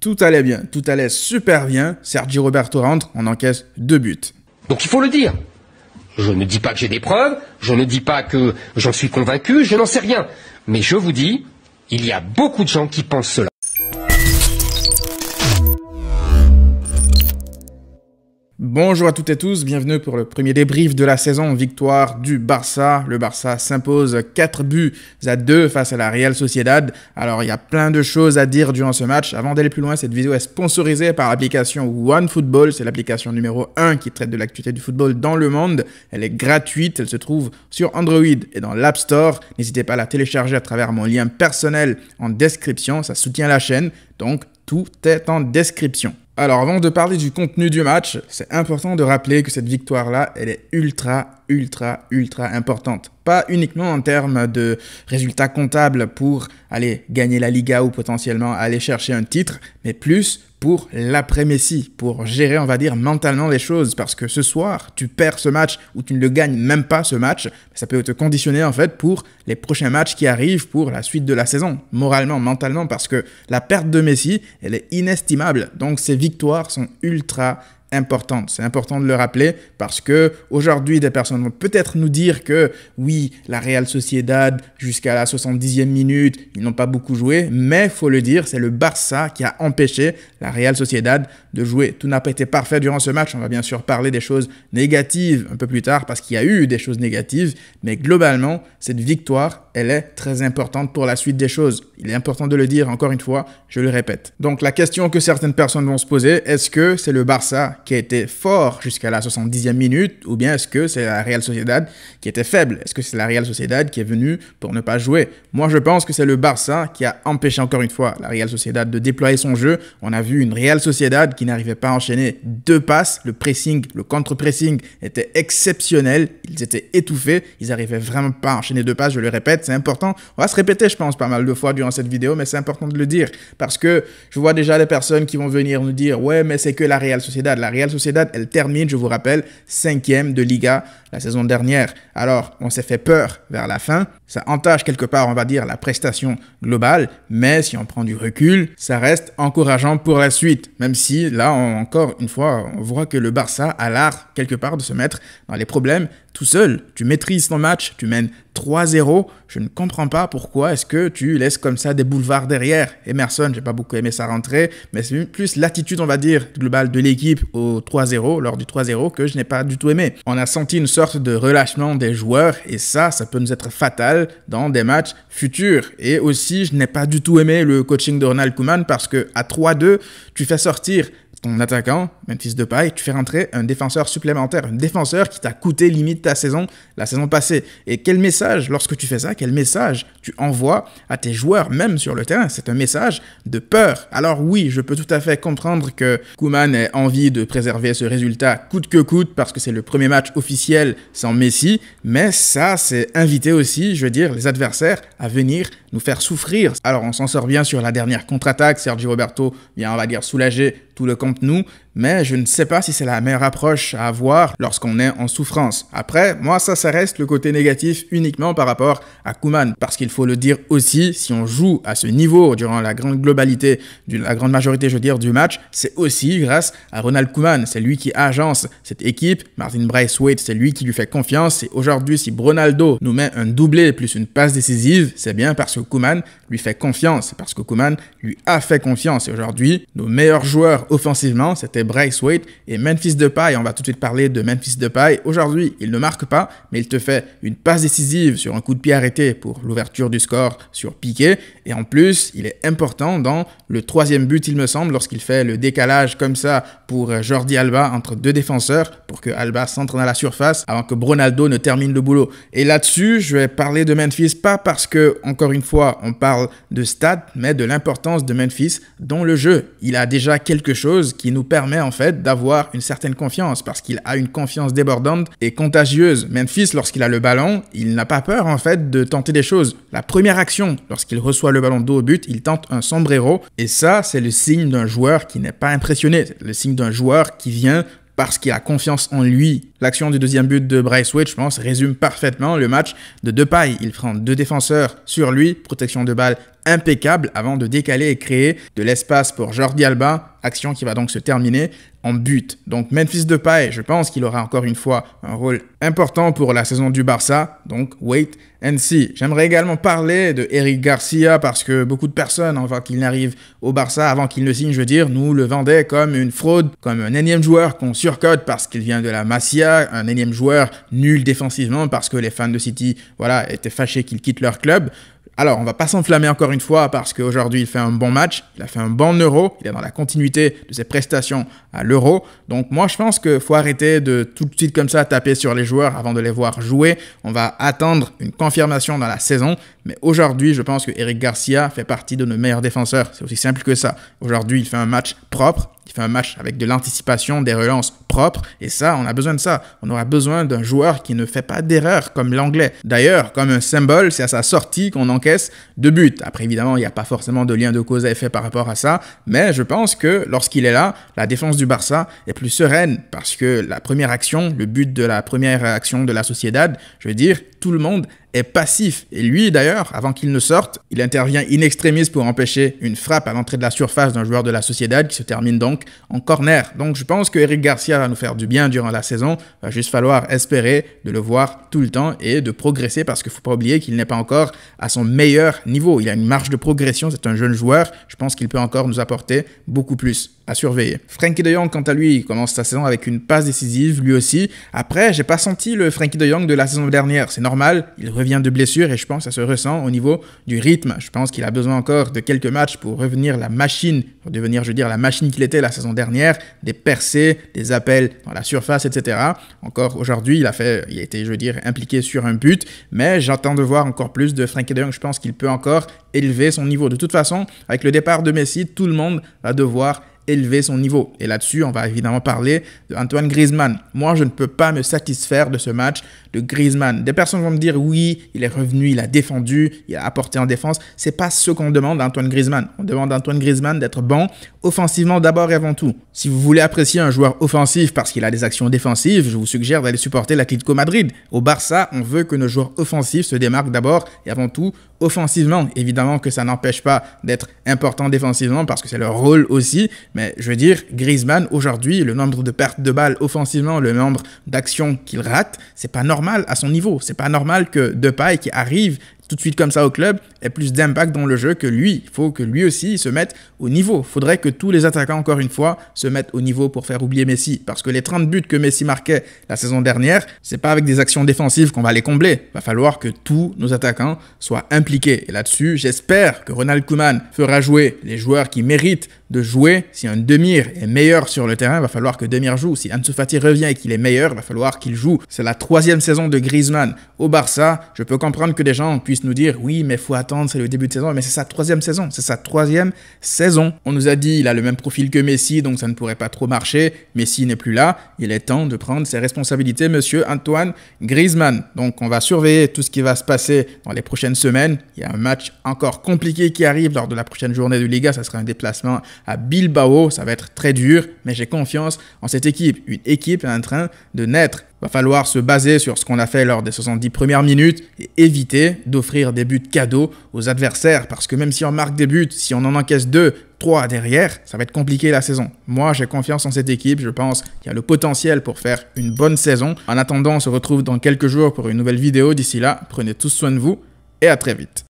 Tout allait bien, tout allait super bien. Sergi Roberto rentre, on encaisse 2 buts. Donc il faut le dire. Je ne dis pas que j'ai des preuves, je ne dis pas que j'en suis convaincu, je n'en sais rien. Mais je vous dis, il y a beaucoup de gens qui pensent cela. Bonjour à toutes et tous, bienvenue pour le premier débrief de la saison, victoire du Barça. Le Barça s'impose 4-2 face à la Real Sociedad. Alors il y a plein de choses à dire durant ce match. Avant d'aller plus loin, cette vidéo est sponsorisée par l'application OneFootball. C'est l'application numéro 1 qui traite de l'actualité du football dans le monde. Elle est gratuite, elle se trouve sur Android et dans l'App Store. N'hésitez pas à la télécharger à travers mon lien personnel en description, ça soutient la chaîne, donc tout est en description. Alors avant de parler du contenu du match, c'est important de rappeler que cette victoire-là, elle est ultra importante. Pas uniquement en termes de résultats comptables pour aller gagner la Liga ou potentiellement aller chercher un titre, mais plus pour l'après-Messi, pour gérer, on va dire, mentalement les choses. Parce que ce soir, tu perds ce match ou tu ne le gagnes même pas ce match, ça peut te conditionner en fait pour les prochains matchs qui arrivent pour la suite de la saison, moralement, mentalement, parce que la perte de Messi, elle est inestimable. Donc ces victoires sont ultra importante. C'est important de le rappeler parce que aujourd'hui, des personnes vont peut-être nous dire que oui, la Real Sociedad, jusqu'à la 70e minute, ils n'ont pas beaucoup joué, mais faut le dire, c'est le Barça qui a empêché la Real Sociedad de jouer. Tout n'a pas été parfait durant ce match. On va bien sûr parler des choses négatives un peu plus tard parce qu'il y a eu des choses négatives, mais globalement, cette victoire, elle est très importante pour la suite des choses. Il est important de le dire encore une fois, je le répète. Donc la question que certaines personnes vont se poser, est-ce que c'est le Barça qui a été fort jusqu'à la 70e minute ou bien est-ce que c'est la Real Sociedad qui était faible? Est-ce que c'est la Real Sociedad qui est venue pour ne pas jouer? Moi, je pense que c'est le Barça qui a empêché encore une fois la Real Sociedad de déployer son jeu. On a vu une Real Sociedad qui n'arrivait pas à enchaîner 2 passes. Le pressing, le contre-pressing était exceptionnel. Ils étaient étouffés. Ils n'arrivaient vraiment pas à enchaîner 2 passes. Je le répète, c'est important. On va se répéter, je pense, pas mal de fois durant cette vidéo, mais c'est important de le dire parce que je vois déjà des personnes qui vont venir nous dire « Ouais, mais c'est que la Real Sociedad. » La Real Sociedad, elle termine, je vous rappelle, 5e de Liga la saison dernière. Alors, on s'est fait peur vers la fin. Ça entache quelque part, on va dire, la prestation globale. Mais si on prend du recul, ça reste encourageant pour la suite. Même si, là, encore une fois, on voit que le Barça a l'art, quelque part, de se mettre dans les problèmes tout seul. Tu maîtrises ton match, tu mènes 3-0. Je ne comprends pas pourquoi est-ce que tu laisses comme ça des boulevards derrière. Emerson, j'ai pas beaucoup aimé sa rentrée, mais c'est plus l'attitude, on va dire, globale de l'équipe au 3-0, lors du 3-0, que je n'ai pas du tout aimé. On a senti une sorte de relâchement des joueurs et ça peut nous être fatal dans des matchs futurs. Et aussi, je n'ai pas du tout aimé le coaching de Ronald Koeman parce que à 3-2, tu fais sortir ton attaquant, Memphis Depay, tu fais rentrer un défenseur supplémentaire, un défenseur qui t'a coûté limite ta saison, la saison passée. Et quel message, lorsque tu fais ça, quel message tu envoies à tes joueurs, même sur le terrain? C'est un message de peur. Alors oui, je peux tout à fait comprendre que Koeman ait envie de préserver ce résultat coûte que coûte parce que c'est le premier match officiel sans Messi, mais ça, c'est inviter aussi, je veux dire, les adversaires à venir nous faire souffrir. Alors on s'en sort bien sur la dernière contre-attaque, Sergi Roberto vient, on va dire, soulager tout le Camp-Nou, mais je ne sais pas si c'est la meilleure approche à avoir lorsqu'on est en souffrance. Après, moi, ça reste le côté négatif uniquement par rapport à Koeman, parce qu'il faut le dire aussi, si on joue à ce niveau durant la grande globalité, la grande majorité, je veux dire, du match, c'est aussi grâce à Ronald Koeman. C'est lui qui agence cette équipe. Martin Braithwaite, c'est lui qui lui fait confiance. Et aujourd'hui, si Ronaldo nous met un doublé plus une passe décisive, c'est bien parce que Koeman lui fait confiance, parce que Koeman lui a fait confiance. Et aujourd'hui, nos meilleurs joueurs offensivement, c'était Braithwaite et Memphis Depay. On va tout de suite parler de Memphis Depay. Aujourd'hui, il ne marque pas, mais il te fait une passe décisive sur un coup de pied arrêté pour l'ouverture du score sur Piqué. Et en plus, il est important dans le 3e but, il me semble, lorsqu'il fait le décalage comme ça pour Jordi Alba entre 2 défenseurs pour que Alba s'entre dans la surface avant que Ronaldo ne termine le boulot. Et là-dessus, je vais parler de Memphis, pas parce que, encore une fois, on parle de stats, mais de l'importance de Memphis dans le jeu. Il a déjà quelque chose qui nous permet en fait d'avoir une certaine confiance parce qu'il a une confiance débordante et contagieuse. Memphis, lorsqu'il a le ballon, il n'a pas peur en fait de tenter des choses. La première action, lorsqu'il reçoit le ballon dos au but, il tente un sombrero et ça, c'est le signe d'un joueur qui n'est pas impressionné. C'est le signe d'un joueur qui vient parce qu'il a confiance en lui. L'action du 2e but de Braithwaite, je pense, résume parfaitement le match de Depay. Il prend 2 défenseurs sur lui, protection de balle impeccable avant de décaler et créer de l'espace pour Jordi Alba, action qui va donc se terminer en but. Donc Memphis Depay, je pense qu'il aura encore une fois un rôle important pour la saison du Barça, donc wait and see. J'aimerais également parler de Eric Garcia parce que beaucoup de personnes, avant qu'il n'arrive au Barça, avant qu'il ne signe, je veux dire, nous le vendaient comme une fraude, comme un énième joueur qu'on surcote parce qu'il vient de la Masia, un énième joueur nul défensivement parce que les fans de City, voilà, étaient fâchés qu'il quitte leur club. Alors, on va pas s'enflammer encore une fois parce qu'aujourd'hui, il fait un bon match, il a fait un bon Euro, il est dans la continuité de ses prestations à l'Euro. Donc moi, je pense qu'il faut arrêter de tout de suite comme ça taper sur les joueurs avant de les voir jouer. On va attendre une confirmation dans la saison. Mais aujourd'hui, je pense que Eric Garcia fait partie de nos meilleurs défenseurs. C'est aussi simple que ça. Aujourd'hui, il fait un match propre. Il fait un match avec de l'anticipation, des relances propres. Et ça, on a besoin de ça. On aura besoin d'un joueur qui ne fait pas d'erreur comme l'anglais. D'ailleurs, comme un symbole, c'est à sa sortie qu'on encaisse 2 buts. Après, évidemment, il n'y a pas forcément de lien de cause à effet par rapport à ça. Mais je pense que lorsqu'il est là, la défense du Barça est plus sereine parce que la première action, le but de la première action de la Sociedad, je veux dire, tout le monde est passif. Et lui, d'ailleurs, avant qu'il ne sorte, il intervient in extremis pour empêcher une frappe à l'entrée de la surface d'un joueur de la Sociedad qui se termine donc en corner. Donc, je pense que Eric Garcia va nous faire du bien durant la saison. Il va juste falloir espérer de le voir tout le temps et de progresser parce qu'il ne faut pas oublier qu'il n'est pas encore à son meilleur niveau. Il a une marge de progression. C'est un jeune joueur. Je pense qu'il peut encore nous apporter beaucoup plus à surveiller. Frenkie de Jong, quant à lui, il commence sa saison avec une passe décisive, lui aussi. Après, j'ai pas senti le Frenkie de Jong de la saison dernière. C'est normal, il revient de blessure et je pense que ça se ressent au niveau du rythme. Je pense qu'il a besoin encore de quelques matchs pour revenir la machine, pour devenir, je veux dire, la machine qu'il était la saison dernière, des percées, des appels dans la surface, etc. Encore aujourd'hui, il a été, je veux dire, impliqué sur un but, mais j'attends de voir encore plus de Frenkie de Jong. Je pense qu'il peut encore élever son niveau. De toute façon, avec le départ de Messi, tout le monde va devoir élever son niveau. Et là-dessus, on va évidemment parler d'Antoine Griezmann. Moi, je ne peux pas me satisfaire de ce match de Griezmann. Des personnes vont me dire, oui, il est revenu, il a défendu, il a apporté en défense. C'est pas ce qu'on demande à Antoine Griezmann. On demande à Antoine Griezmann d'être bon offensivement d'abord et avant tout. Si vous voulez apprécier un joueur offensif parce qu'il a des actions défensives, je vous suggère d'aller supporter l'Atlético Madrid. Au Barça, on veut que nos joueurs offensifs se démarquent d'abord et avant tout offensivement. Évidemment que ça n'empêche pas d'être important défensivement parce que c'est leur rôle aussi. Mais je veux dire, Griezmann, aujourd'hui, le nombre de pertes de balles offensivement, le nombre d'actions qu'il rate, c'est pas normal à son niveau. C'est pas normal que Depay qui arrive tout de suite comme ça au club ait plus d'impact dans le jeu que lui. Il faut que lui aussi se mette au niveau. Il faudrait que tous les attaquants, encore une fois, se mettent au niveau pour faire oublier Messi. Parce que les 30 buts que Messi marquait la saison dernière, c'est pas avec des actions défensives qu'on va les combler. Il va falloir que tous nos attaquants soient impliqués. Et là-dessus, j'espère que Ronald Koeman fera jouer les joueurs qui méritent de jouer. Si un Demir est meilleur sur le terrain, il va falloir que Demir joue. Si Ansu Fati revient et qu'il est meilleur, il va falloir qu'il joue. C'est la 3e saison de Griezmann au Barça. Je peux comprendre que des gens puissent nous dire, oui, mais il faut attendre, c'est le début de saison. Mais c'est sa 3e saison. C'est sa 3e saison. On nous a dit, il a le même profil que Messi, donc ça ne pourrait pas trop marcher. Messi n'est plus là. Il est temps de prendre ses responsabilités, monsieur Antoine Griezmann. Donc, on va surveiller tout ce qui va se passer dans les prochaines semaines. Il y a un match encore compliqué qui arrive lors de la prochaine journée de Liga. Ça sera un déplacement à Bilbao. Ça va être très dur, mais j'ai confiance en cette équipe. Une équipe est en train de naître. Il va falloir se baser sur ce qu'on a fait lors des 70 premières minutes et éviter d'offrir des buts cadeaux aux adversaires. Parce que même si on marque des buts, si on en encaisse 2, 3 derrière, ça va être compliqué la saison. Moi, j'ai confiance en cette équipe. Je pense qu'il y a le potentiel pour faire une bonne saison. En attendant, on se retrouve dans quelques jours pour une nouvelle vidéo. D'ici là, prenez tous soin de vous et à très vite.